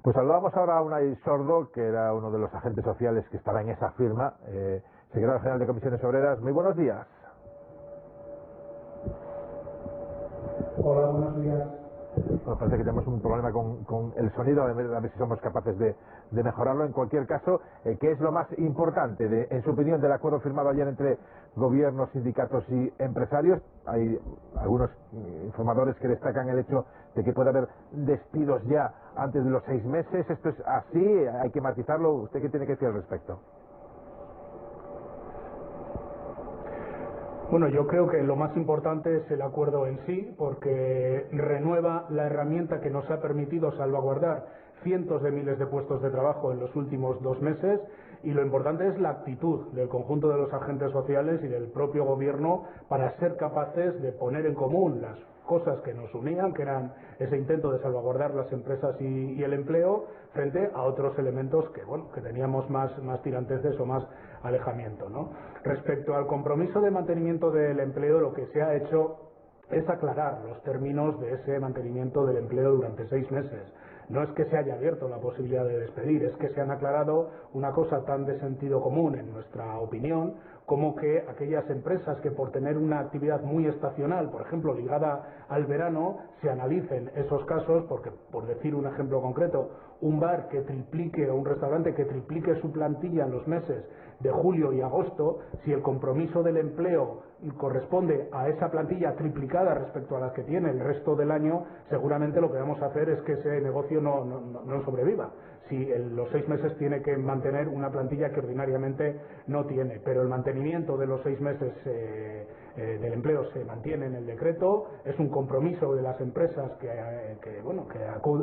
Pues saludamos ahora a Unai Sordo, que era uno de los agentes sociales que estaba en esa firma, secretario general de Comisiones Obreras. Muy buenos días. Hola, buenos días. Bueno, parece que tenemos un problema con el sonido, a ver si somos capaces de mejorarlo. En cualquier caso, ¿qué es lo más importante, en su opinión, del acuerdo firmado ayer entre gobiernos, sindicatos y empresarios? Hay algunos informadores que destacan el hecho de que puede haber despidos ya antes de los 6 meses. ¿Esto es así? ¿Hay que matizarlo? ¿Usted qué tiene que decir al respecto? Bueno, yo creo que lo más importante es el acuerdo en sí, porque renueva la herramienta que nos ha permitido salvaguardar cientos de miles de puestos de trabajo en los últimos 2 meses, y lo importante es la actitud del conjunto de los agentes sociales y del propio gobierno para ser capaces de poner en común las cosas que nos unían, que eran ese intento de salvaguardar las empresas y el empleo, frente a otros elementos que teníamos más tiranteces o más alejamiento, ¿no? Respecto al compromiso de mantenimiento del empleo, lo que se ha hecho es aclarar los términos de ese mantenimiento del empleo durante 6 meses. No es que se haya abierto la posibilidad de despedir, es que se han aclarado una cosa tan de sentido común, en nuestra opinión, como que aquellas empresas que por tener una actividad muy estacional, por ejemplo, ligada al verano, se analicen esos casos, porque, por decir un ejemplo concreto, un bar que triplique o un restaurante que triplique su plantilla en los meses de julio y agosto, si el compromiso del empleo corresponde a esa plantilla triplicada respecto a la que tiene el resto del año, seguramente lo que vamos a hacer es que ese negocio no sobreviva. Si los 6 meses tiene que mantener una plantilla que ordinariamente no tiene, pero el mantenimiento de los 6 meses del empleo se mantiene en el decreto, es un compromiso de las empresas que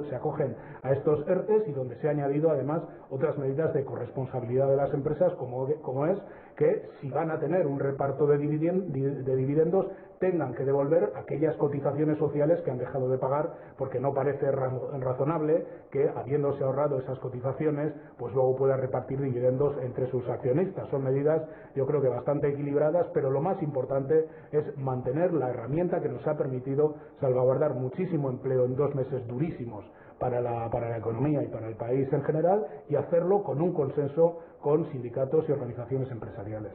se acogen a estos ERTEs, y donde se ha añadido además otras medidas de corresponsabilidad de las empresas, como es que si van a tener un reparto de dividendos tengan que devolver aquellas cotizaciones sociales que han dejado de pagar, porque no parece razonable que, habiéndose ahorrado esas cotizaciones, pues luego pueda repartir dividendos entre sus accionistas. Son medidas, yo creo que bastante equilibradas, pero lo más importante es mantener la herramienta que nos ha permitido salvaguardar muchísimo empleo en 2 meses durísimos para la economía y para el país en general, y hacerlo con un consenso con sindicatos y organizaciones empresariales.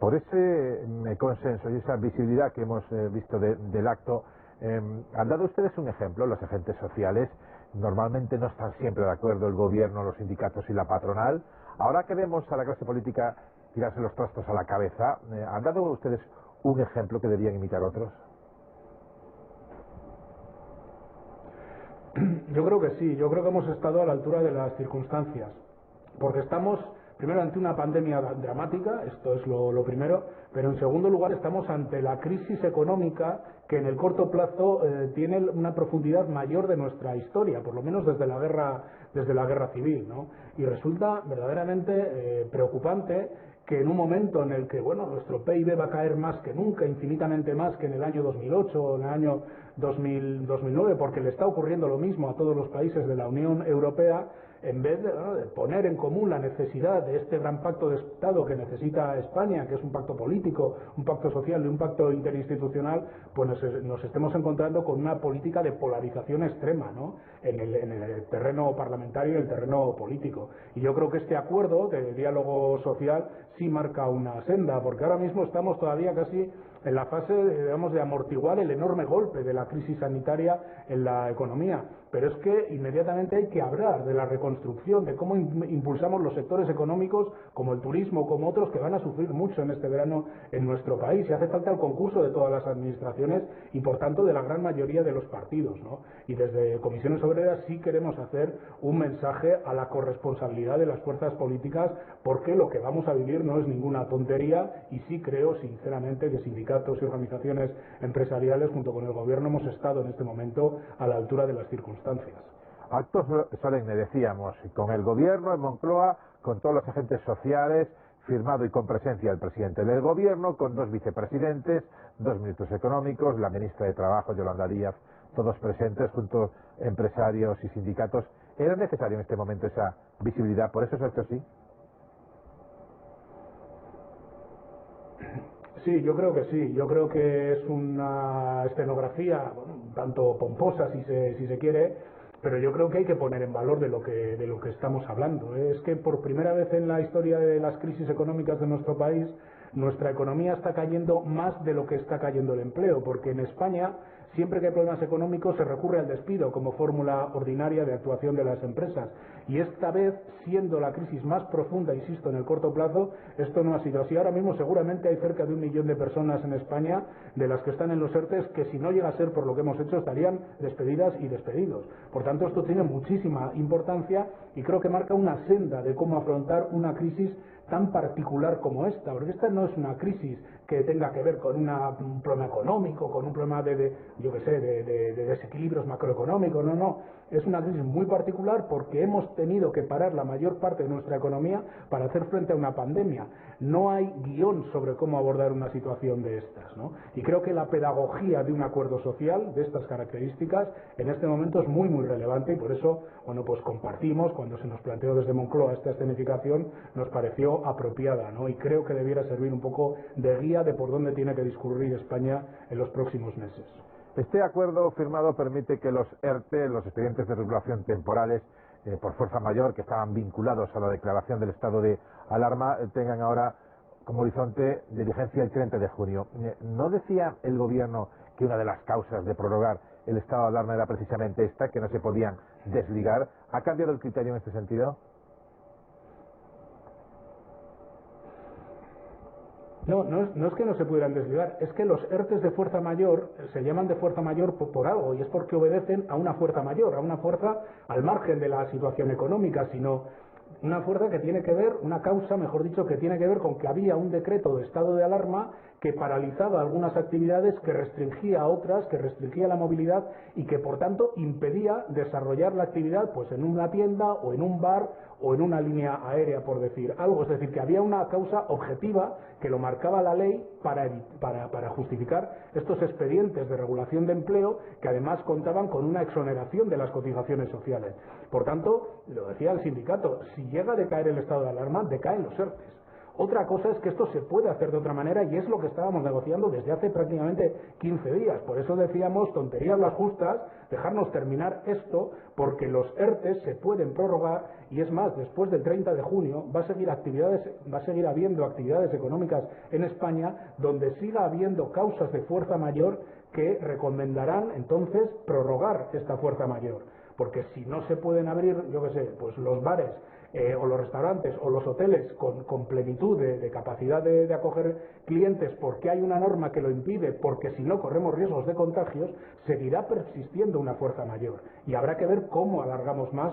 Por ese consenso y esa visibilidad que hemos visto del acto, han dado ustedes un ejemplo. Los agentes sociales normalmente no están siempre de acuerdo, el gobierno, los sindicatos y la patronal. Ahora que vemos a la clase política tirarse los trastos a la cabeza, ¿han dado ustedes un ejemplo que debían imitar otros? Yo creo que sí, yo creo que hemos estado a la altura de las circunstancias, porque estamos primero ante una pandemia dramática, esto es lo primero, pero en segundo lugar estamos ante la crisis económica que en el corto plazo tiene una profundidad mayor de nuestra historia, por lo menos desde la guerra civil, ¿no? Y resulta verdaderamente preocupante que en un momento en el que nuestro PIB va a caer más que nunca, infinitamente más que en el año 2008 o en el año 2009, porque le está ocurriendo lo mismo a todos los países de la Unión Europea, en vez de poner en común la necesidad de este gran pacto de Estado que necesita España, que es un pacto político, un pacto social y un pacto interinstitucional, pues nos estemos encontrando con una política de polarización extrema, ¿no?, en el terreno parlamentario y el terreno político. Y yo creo que este acuerdo de diálogo social sí marca una senda, porque ahora mismo estamos todavía casi en la fase, de amortiguar el enorme golpe de la crisis sanitaria en la economía. Pero es que inmediatamente hay que hablar de la reconstrucción, de cómo impulsamos los sectores económicos, como el turismo, como otros, que van a sufrir mucho en este verano en nuestro país. Y hace falta el concurso de todas las administraciones y, por tanto, de la gran mayoría de los partidos, ¿no? Y desde Comisiones Obreras sí queremos hacer un mensaje a la corresponsabilidad de las fuerzas políticas, porque lo que vamos a vivir no es ninguna tontería, y sí creo, sinceramente, que sindicatos y organizaciones empresariales, junto con el Gobierno, hemos estado en este momento a la altura de las circunstancias. Actos solemne, decíamos, con el gobierno en Moncloa, con todos los agentes sociales, firmado y con presencia del presidente del gobierno, con 2 vicepresidentes, 2 ministros económicos, la ministra de Trabajo, Yolanda Díaz, todos presentes, junto a empresarios y sindicatos. ¿Era necesario en este momento esa visibilidad? ¿Por eso es esto así? Sí, yo creo que sí. Yo creo que es una escenografía, un tanto pomposa, si se quiere, pero yo creo que hay que poner en valor de lo que estamos hablando. Es que por primera vez en la historia de las crisis económicas de nuestro país, nuestra economía está cayendo más de lo que está cayendo el empleo, porque en España, siempre que hay problemas económicos, se recurre al despido como fórmula ordinaria de actuación de las empresas. Y esta vez, siendo la crisis más profunda, insisto, en el corto plazo, esto no ha sido así. Ahora mismo seguramente hay cerca de 1 millón de personas en España de las que están en los ERTEs que, si no llega a ser por lo que hemos hecho, estarían despedidas y despedidos. Por tanto, esto tiene muchísima importancia y creo que marca una senda de cómo afrontar una crisis tan particular como esta, porque esta no es una crisis que tenga que ver con un problema económico, con un problema de desequilibrios macroeconómicos, no, es una crisis muy particular porque hemos tenido que parar la mayor parte de nuestra economía para hacer frente a una pandemia. No hay guión sobre cómo abordar una situación de estas, ¿no? Y creo que la pedagogía de un acuerdo social de estas características en este momento es muy relevante y por eso, bueno, pues compartimos, cuando se nos planteó desde Moncloa esta escenificación, nos pareció apropiada, ¿no? Y creo que debiera servir un poco de guía de por dónde tiene que discurrir España en los próximos meses. Este acuerdo firmado permite que los ERTE, los expedientes de regulación temporales por fuerza mayor, que estaban vinculados a la declaración del estado de alarma, tengan ahora como horizonte de vigencia el 30 de junio. ¿No decía el Gobierno que una de las causas de prorrogar el estado de alarma era precisamente esta, que no se podían desligar? ¿Ha cambiado el criterio en este sentido? No es que no se pudieran desligar, es que los ERTEs de fuerza mayor se llaman de fuerza mayor por algo, y es porque obedecen a una fuerza mayor, a una fuerza al margen de la situación económica, sino una fuerza que tiene que ver, una causa, mejor dicho, que tiene que ver con que había un decreto de estado de alarma que paralizaba algunas actividades, que restringía a otras, que restringía la movilidad y que, por tanto, impedía desarrollar la actividad pues en una tienda o en un bar o en una línea aérea, por decir algo. Es decir, que había una causa objetiva que lo marcaba la ley para justificar estos expedientes de regulación de empleo, que además contaban con una exoneración de las cotizaciones sociales. Por tanto, lo decía el sindicato, si llega a decaer el estado de alarma, decaen los ERTEs. Otra cosa es que esto se puede hacer de otra manera y es lo que estábamos negociando desde hace prácticamente 15 días. Por eso decíamos, tonterías las justas, dejarnos terminar esto, porque los ERTEs se pueden prorrogar y es más, después del 30 de junio va a seguir habiendo actividades económicas en España donde siga habiendo causas de fuerza mayor que recomendarán entonces prorrogar esta fuerza mayor. Porque si no se pueden abrir, yo qué sé, pues los bares o los restaurantes o los hoteles con plenitud de capacidad de acoger clientes porque hay una norma que lo impide, porque si no corremos riesgos de contagios, seguirá persistiendo una fuerza mayor. Y habrá que ver cómo alargamos más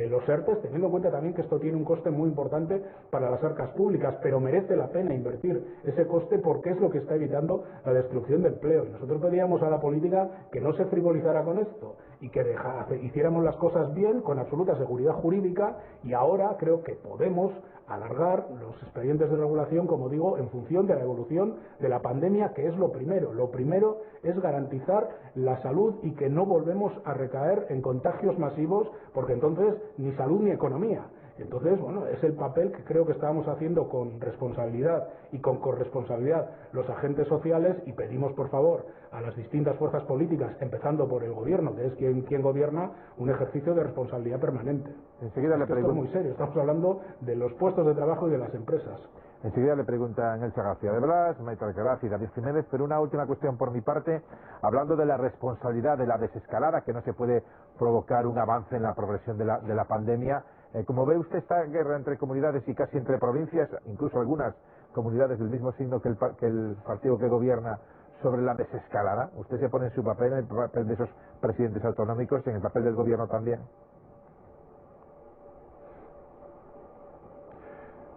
los ERTEs, teniendo en cuenta también que esto tiene un coste muy importante para las arcas públicas, pero merece la pena invertir ese coste porque es lo que está evitando la destrucción de empleo. Y nosotros pedíamos a la política que no se frivolizara con esto y que hiciéramos las cosas bien, con absoluta seguridad jurídica, y ahora creo que podemos alargar los expedientes de regulación, como digo, en función de la evolución de la pandemia, que es lo primero. Lo primero es garantizar la salud y que no volvemos a recaer en contagios masivos, porque entonces ni salud ni economía. Entonces, bueno, es el papel que creo que estábamos haciendo con responsabilidad y con corresponsabilidad los agentes sociales, y pedimos, por favor, a las distintas fuerzas políticas, empezando por el Gobierno, que es quien gobierna, un ejercicio de responsabilidad permanente. Enseguida le pregunto. Esto es muy serio, estamos hablando de los puestos de trabajo y de las empresas. Enseguida le preguntan Elsa García de Blas, Maite Alcaraz y David Jiménez, pero una última cuestión por mi parte, hablando de la responsabilidad de la desescalada, que no se puede provocar un avance en la progresión de la pandemia. ¿Cómo ve usted esta guerra entre comunidades y casi entre provincias, incluso algunas comunidades del mismo signo que el partido que gobierna, sobre la desescalada? ¿Usted se pone en su papel, en el papel de esos presidentes autonómicos, en el papel del gobierno también?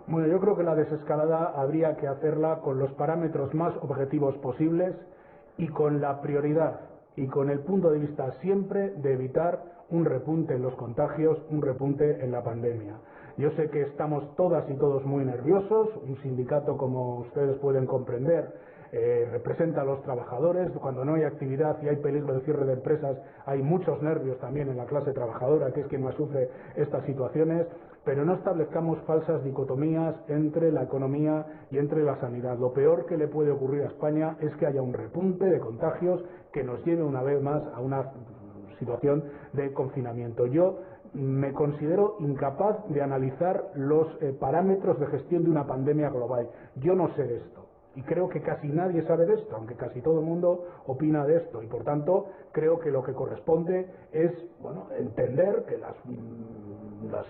Bueno, yo creo que la desescalada habría que hacerla con los parámetros más objetivos posibles y con la prioridad y con el punto de vista siempre de evitar un repunte en los contagios, un repunte en la pandemia. Yo sé que estamos todas y todos muy nerviosos, un sindicato, como ustedes pueden comprender, representa a los trabajadores. Cuando no hay actividad y hay peligro de cierre de empresas, hay muchos nervios también en la clase trabajadora, que es quien más sufre estas situaciones, pero no establezcamos falsas dicotomías entre la economía y entre la sanidad. Lo peor que le puede ocurrir a España es que haya un repunte de contagios que nos lleve una vez más a una situación de confinamiento. Yo me considero incapaz de analizar los parámetros de gestión de una pandemia global. Yo no sé de esto. Y creo que casi nadie sabe de esto, aunque casi todo el mundo opina de esto. Y por tanto, creo que lo que corresponde es entender que los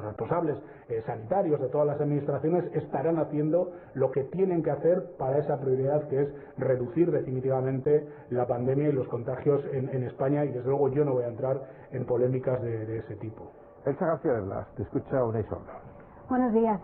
responsables sanitarios de todas las administraciones estarán haciendo lo que tienen que hacer para esa prioridad, que es reducir definitivamente la pandemia y los contagios en España. Y desde luego yo no voy a entrar en polémicas de ese tipo. Elsa García de Blas, te escucha Unai Sordo. Buenos días.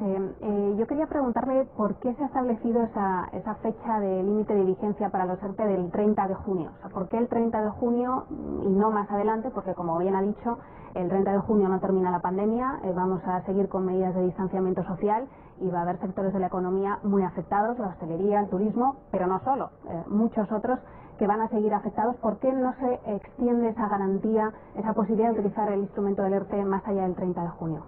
Yo quería preguntarle por qué se ha establecido esa fecha de límite de vigencia para los ERTE del 30 de junio. O sea, ¿por qué el 30 de junio y no más adelante? Porque, como bien ha dicho, el 30 de junio no termina la pandemia, vamos a seguir con medidas de distanciamiento social y va a haber sectores de la economía muy afectados, la hostelería, el turismo, pero no solo, muchos otros que van a seguir afectados. ¿Por qué no se extiende esa garantía, esa posibilidad de utilizar el instrumento del ERTE más allá del 30 de junio?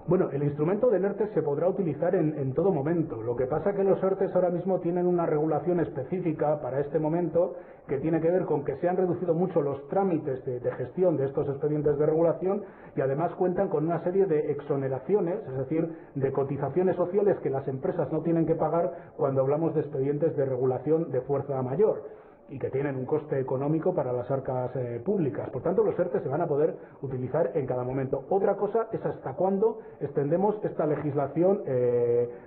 Bueno, el instrumento del ERTE se podrá utilizar en todo momento. Lo que pasa es que los ERTE ahora mismo tienen una regulación específica para este momento que tiene que ver con que se han reducido mucho los trámites de gestión de estos expedientes de regulación y además cuentan con una serie de exoneraciones, es decir, de cotizaciones sociales que las empresas no tienen que pagar cuando hablamos de expedientes de regulación de fuerza mayor, y que tienen un coste económico para las arcas públicas. Por tanto, los ERTE se van a poder utilizar en cada momento. Otra cosa es hasta cuándo extendemos esta legislación,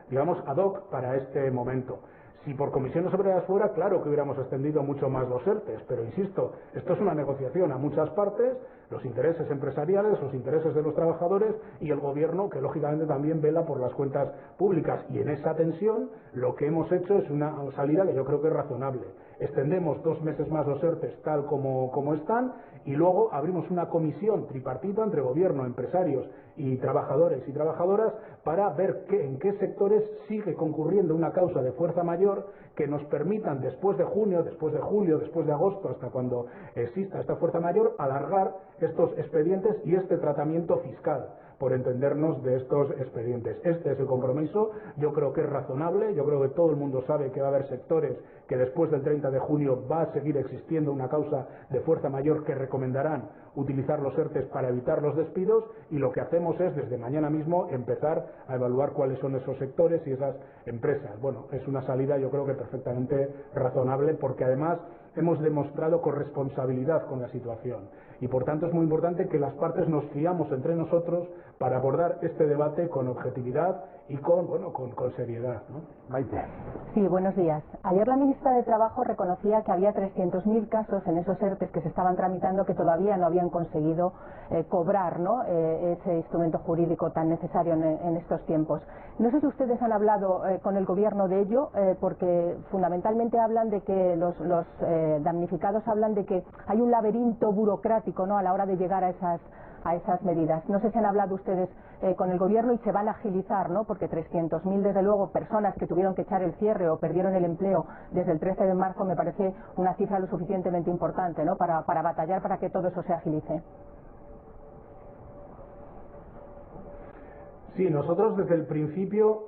digamos, ad hoc para este momento. Si por comisiones obreras fuera, claro que hubiéramos extendido mucho más los ERTE, pero insisto, esto es una negociación a muchas partes, los intereses empresariales, los intereses de los trabajadores y el gobierno, que lógicamente también vela por las cuentas públicas. Y en esa tensión lo que hemos hecho es una salida que yo creo que es razonable. Extendemos 2 meses más los ERTE tal como están y luego abrimos una comisión tripartita entre gobierno, empresarios y trabajadores y trabajadoras para ver en qué sectores sigue concurriendo una causa de fuerza mayor que nos permitan después de junio, después de julio, después de agosto, hasta cuando exista esta fuerza mayor, alargar estos expedientes y este tratamiento fiscal, por entendernos, de estos expedientes. Este es el compromiso, yo creo que es razonable, yo creo que todo el mundo sabe que va a haber sectores que después del 30 de junio va a seguir existiendo una causa de fuerza mayor que recomendarán utilizar los ERTE para evitar los despidos, y lo que hacemos es desde mañana mismo empezar a evaluar cuáles son esos sectores y esas empresas. Bueno, es una salida yo creo que perfectamente razonable, porque además hemos demostrado corresponsabilidad con la situación y por tanto es muy importante que las partes nos fiamos entre nosotros para abordar este debate con objetividad y con seriedad, ¿no? Maite. Sí, buenos días. Ayer la ministra de Trabajo reconocía que había 300.000 casos en esos ERTE que se estaban tramitando que todavía no habían conseguido cobrar, ¿no?, ese instrumento jurídico tan necesario en estos tiempos. No sé si ustedes han hablado con el Gobierno de ello, porque fundamentalmente hablan de que los damnificados hablan de que hay un laberinto burocrático, ¿no?, a la hora de llegar a esas medidas. No sé si han hablado ustedes con el Gobierno y se van a agilizar, ¿no?, porque 300.000, desde luego, personas que tuvieron que echar el cierre o perdieron el empleo desde el 13 de marzo me parece una cifra lo suficientemente importante, ¿no?, para batallar para que todo eso se agilice. Sí, nosotros desde el principio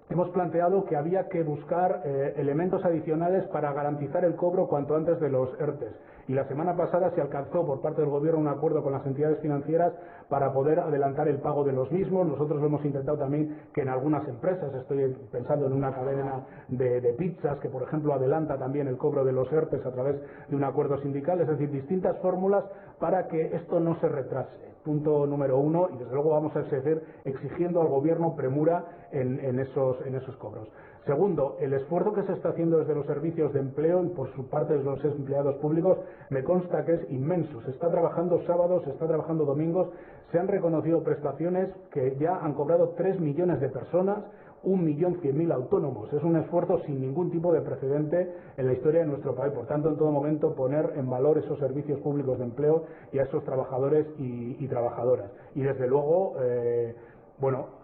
hemos planteado que había que buscar elementos adicionales para garantizar el cobro cuanto antes de los ERTE. Y la semana pasada se alcanzó por parte del Gobierno un acuerdo con las entidades financieras para poder adelantar el pago de los mismos. Nosotros lo hemos intentado también que en algunas empresas, estoy pensando en una cadena de pizzas que por ejemplo adelanta también el cobro de los ERTE a través de un acuerdo sindical, es decir, distintas fórmulas para que esto no se retrase. Punto número 1, y desde luego vamos a seguir exigiendo al Gobierno premura en esos cobros. Segundo, el esfuerzo que se está haciendo desde los servicios de empleo y por su parte de los empleados públicos me consta que es inmenso. Se está trabajando sábados, se está trabajando domingos, se han reconocido prestaciones que ya han cobrado 3 millones de personas, 1.100.000 autónomos. Es un esfuerzo sin ningún tipo de precedente en la historia de nuestro país. Por tanto, en todo momento poner en valor esos servicios públicos de empleo y a esos trabajadores y trabajadoras. Y desde luego,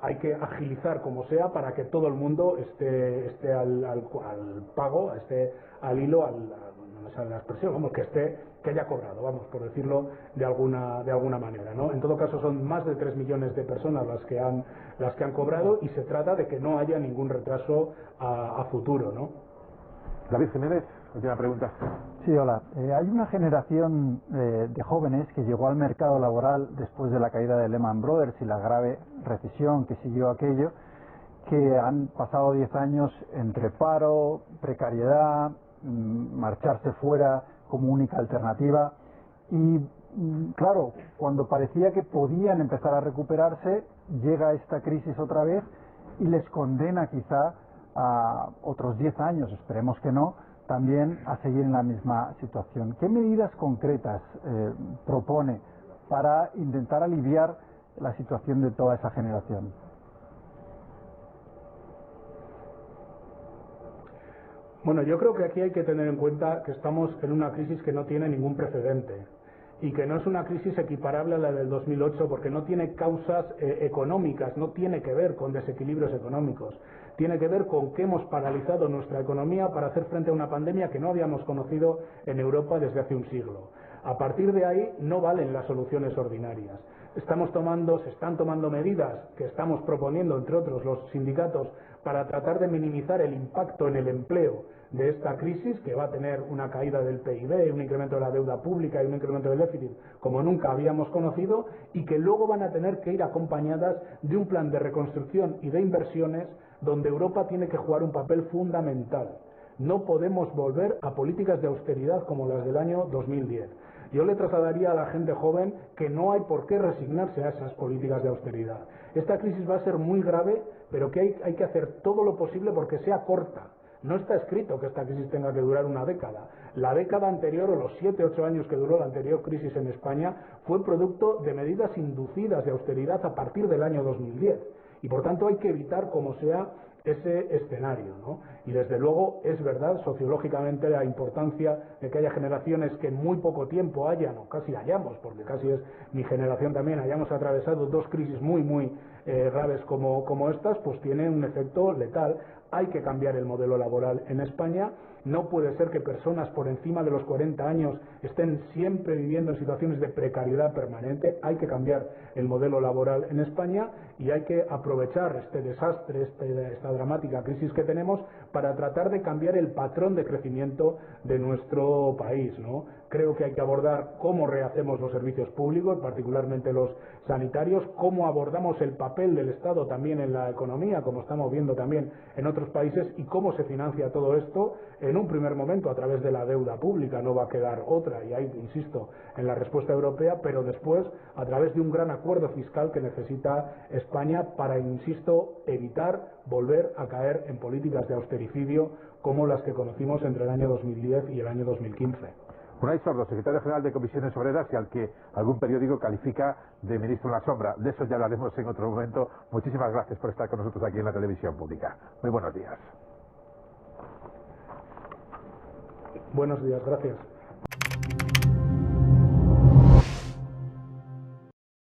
hay que agilizar como sea para que todo el mundo esté al pago, esté al hilo, no me sale la expresión, que haya cobrado, por decirlo de alguna manera, ¿no? En todo caso son más de 3 millones de personas las que han cobrado y se trata de que no haya ningún retraso a futuro, ¿no? David Jiménez. última pregunta. Sí, hola. Hay una generación de jóvenes que llegó al mercado laboral después de la caída de Lehman Brothers y la grave recesión que siguió aquello, que han pasado 10 años entre paro, precariedad, marcharse fuera como única alternativa y, claro, cuando parecía que podían empezar a recuperarse, llega esta crisis otra vez y les condena quizá a otros 10 años, esperemos que no, también a seguir en la misma situación. ¿Qué medidas concretas propone para intentar aliviar la situación de toda esa generación? Bueno, yo creo que aquí hay que tener en cuenta que estamos en una crisis que no tiene ningún precedente y que no es una crisis equiparable a la del 2008 porque no tiene causas económicas, no tiene que ver con desequilibrios económicos, tiene que ver con que hemos paralizado nuestra economía para hacer frente a una pandemia que no habíamos conocido en Europa desde hace un siglo. A partir de ahí no valen las soluciones ordinarias. Se están tomando medidas que estamos proponiendo, entre otros, los sindicatos, para tratar de minimizar el impacto en el empleo de esta crisis, que va a tener una caída del PIB, un incremento de la deuda pública y un incremento del déficit como nunca habíamos conocido, y que luego van a tener que ir acompañadas de un plan de reconstrucción y de inversiones donde Europa tiene que jugar un papel fundamental. No podemos volver a políticas de austeridad como las del año 2010. Yo le trasladaría a la gente joven que no hay por qué resignarse a esas políticas de austeridad. Esta crisis va a ser muy grave, pero que hay que hacer todo lo posible porque sea corta. No está escrito que esta crisis tenga que durar una década. La década anterior, o los 7 u 8 años que duró la anterior crisis en España, fue producto de medidas inducidas de austeridad a partir del año 2010. Y por tanto hay que evitar, como sea, ese escenario, ¿no? Y desde luego es verdad sociológicamente la importancia de que haya generaciones que en muy poco tiempo hayan, o casi hayamos, porque casi es mi generación también, hayamos atravesado dos crisis muy graves como estas, pues tiene un efecto letal. Hay que cambiar el modelo laboral en España. No puede ser que personas por encima de los 40 años estén siempre viviendo en situaciones de precariedad permanente. Hay que cambiar el modelo laboral en España y hay que aprovechar este desastre, esta dramática crisis que tenemos para tratar de cambiar el patrón de crecimiento de nuestro país, ¿no? Creo que hay que abordar cómo rehacemos los servicios públicos, particularmente los sanitarios, cómo abordamos el papel del Estado también en la economía, como estamos viendo también en otros países, y cómo se financia todo esto en un primer momento a través de la deuda pública, no va a quedar otra, y ahí insisto en la respuesta europea, pero después a través de un gran acuerdo fiscal que necesita España para, insisto, evitar volver a caer en políticas de austericidio como las que conocimos entre el año 2010 y el año 2015. Unai Sordo, secretario general de Comisiones Obreras, y al que algún periódico califica de ministro en la sombra. De eso ya hablaremos en otro momento. Muchísimas gracias por estar con nosotros aquí en la televisión pública. Muy buenos días. Buenos días, gracias.